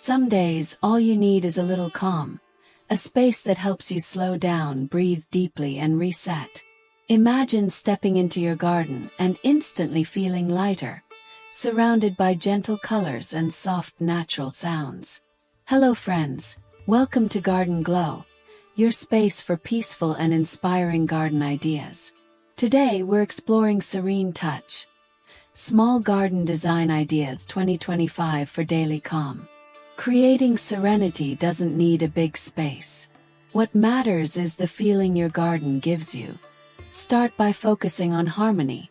Some days, all you need is a little calm, a space that helps you slow down, breathe deeply, and reset. Imagine stepping into your garden and instantly feeling lighter, surrounded by gentle colors and soft natural sounds. Hello friends, welcome to Garden Glow, your space for peaceful and inspiring garden ideas. Today we're exploring Serene Touch, Small Garden Design Ideas 2025 for daily calm. Creating serenity doesn't need a big space. What matters is the feeling your garden gives you. Start by focusing on harmony,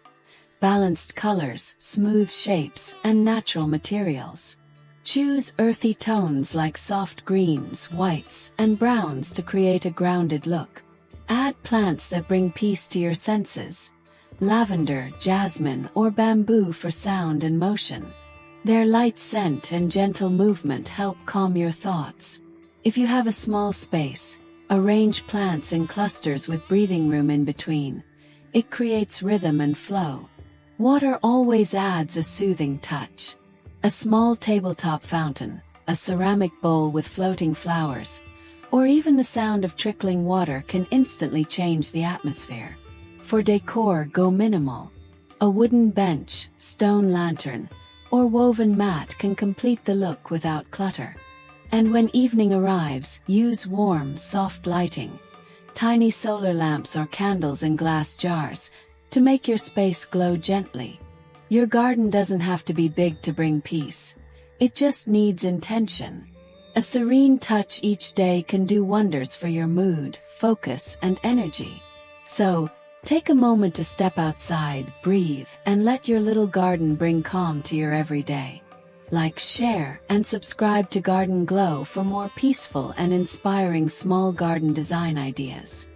balanced colors, smooth shapes, and natural materials. Choose earthy tones like soft greens, whites, and browns to create a grounded look. Add plants that bring peace to your senses: lavender, jasmine, or bamboo for sound and motion. Their light scent and gentle movement help calm your thoughts. If you have a small space, arrange plants in clusters with breathing room in between. It creates rhythm and flow. Water always adds a soothing touch. A small tabletop fountain, a ceramic bowl with floating flowers, or even the sound of trickling water can instantly change the atmosphere. For decor, go minimal. A wooden bench, stone lantern, or woven mat can complete the look without clutter. And when evening arrives, use warm, soft lighting, tiny solar lamps or candles in glass jars, to make your space glow gently. Your garden doesn't have to be big to bring peace. It just needs intention. A serene touch each day can do wonders for your mood, focus, and energy. So, take a moment to step outside, breathe, and let your little garden bring calm to your everyday. Like, share, and subscribe to Garden Glow for more peaceful and inspiring small garden design ideas.